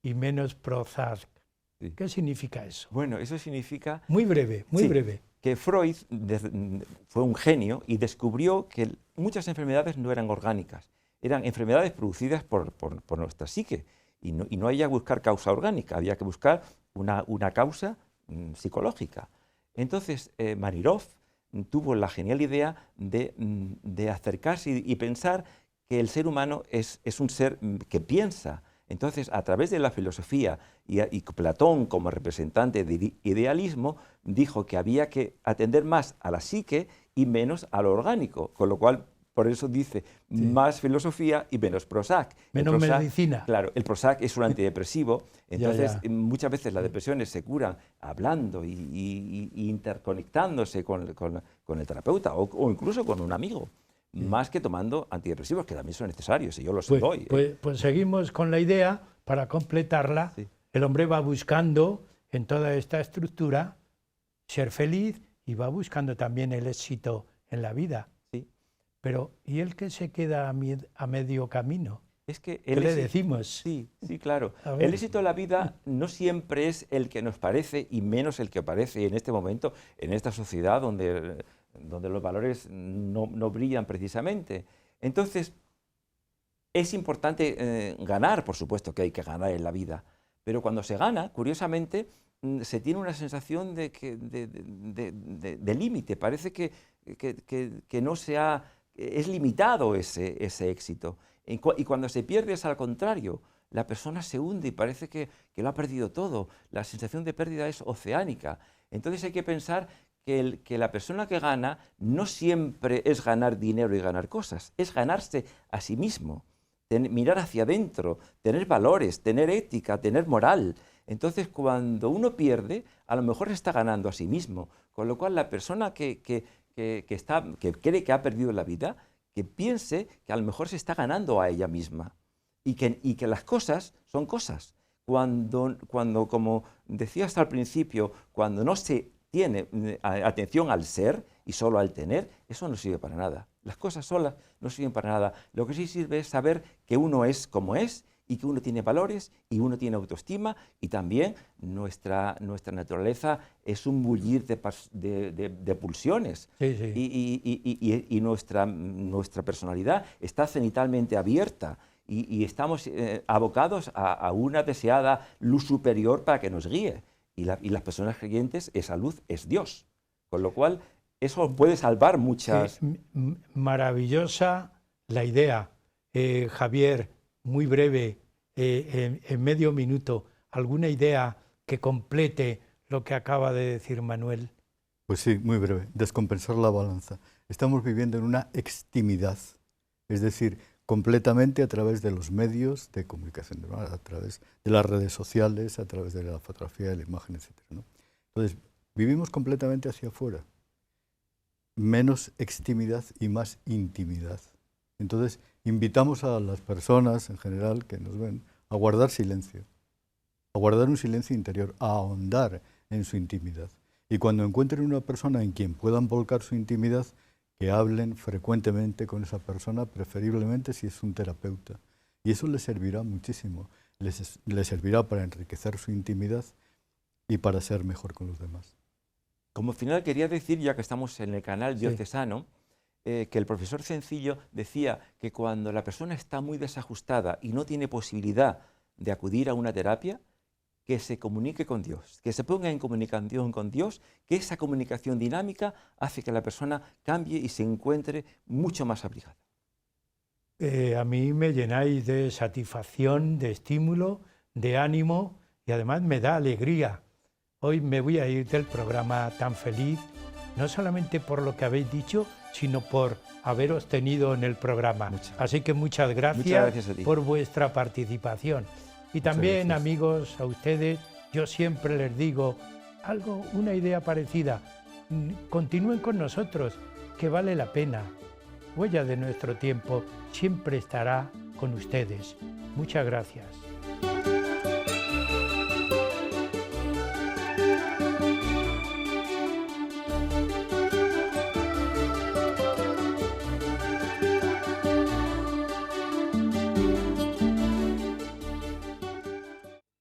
y menos Prozac. Sí. ¿Qué significa eso? Bueno, eso significa... Muy breve, muy breve. Que Freud fue un genio y descubrió que muchas enfermedades no eran orgánicas, eran enfermedades producidas por nuestra psique. Y no había que buscar causa orgánica, había que buscar una causa psicológica. Entonces, Manirov tuvo la genial idea de acercarse y pensar que el ser humano es un ser que piensa. Entonces, a través de la filosofía y Platón como representante de idealismo, dijo que había que atender más a la psique y menos a lo orgánico, con lo cual, por eso dice, más filosofía y menos Prozac. Menos medicina. Claro, el Prozac es un antidepresivo, entonces muchas veces las depresiones se curan hablando y interconectándose con el terapeuta o incluso con un amigo. Más que tomando antidepresivos, que también son necesarios, y yo los doy. Pues seguimos con la idea, para completarla. Sí. El hombre va buscando en toda esta estructura ser feliz y va buscando también el éxito en la vida. Sí. Pero, ¿y el que se queda a medio camino? Es que ¿Qué le decimos? Sí, claro. El éxito de la vida no siempre es el que nos parece y menos el que parece en este momento, en esta sociedad donde los valores no brillan precisamente. Entonces, es importante ganar, por supuesto que hay que ganar en la vida, pero cuando se gana, curiosamente, se tiene una sensación de límite, parece que no es limitado ese éxito. Y cuando se pierde es al contrario, la persona se hunde y parece que lo ha perdido todo, la sensación de pérdida es oceánica. Entonces hay que pensar que la persona que gana no siempre es ganar dinero y ganar cosas, es ganarse a sí mismo, mirar hacia adentro, tener valores, tener ética, tener moral. Entonces, cuando uno pierde, a lo mejor se está ganando a sí mismo, con lo cual la persona que cree que ha perdido la vida, que piense que a lo mejor se está ganando a ella misma y que las cosas son cosas. Cuando, como decía hasta el principio, cuando no se tiene atención al ser y solo al tener, eso no sirve para nada. Las cosas solas no sirven para nada. Lo que sí sirve es saber que uno es como es y que uno tiene valores y uno tiene autoestima, y también nuestra naturaleza es un bullir de pulsiones. Y nuestra personalidad está cenitalmente abierta y estamos abocados a una deseada luz superior para que nos guíe. Y las personas creyentes, esa luz es Dios. Con lo cual, eso puede salvar muchas... Maravillosa la idea. Javier, muy breve, en medio minuto, ¿alguna idea que complete lo que acaba de decir Manuel? Pues sí, muy breve. Descompensar la balanza. Estamos viviendo en una extimidad, es decir, completamente a través de los medios de comunicación, ¿no? A través de las redes sociales, a través de la fotografía, de la imagen, etc., ¿no? Entonces, vivimos completamente hacia afuera. Menos extimidad y más intimidad. Entonces, invitamos a las personas en general que nos ven a guardar silencio, a guardar un silencio interior, a ahondar en su intimidad. Y cuando encuentren una persona en quien puedan volcar su intimidad, que hablen frecuentemente con esa persona, preferiblemente si es un terapeuta. Y eso les servirá muchísimo. Les servirá para enriquecer su intimidad y para ser mejor con los demás. Como final quería decir, ya que estamos en el canal diocesano, que el profesor Sencillo decía que cuando la persona está muy desajustada y no tiene posibilidad de acudir a una terapia, que se comunique con Dios, que se ponga en comunicación con Dios, que esa comunicación dinámica hace que la persona cambie y se encuentre mucho más abrigada. A mí me llenáis de satisfacción, de estímulo, de ánimo y además me da alegría. Hoy me voy a ir del programa tan feliz, no solamente por lo que habéis dicho, sino por haberos tenido en el programa. Así que muchas gracias a ti por vuestra participación. Y también, amigos, a ustedes, yo siempre les digo algo, una idea parecida. Continúen con nosotros, que vale la pena. Huella de nuestro tiempo siempre estará con ustedes. Muchas gracias.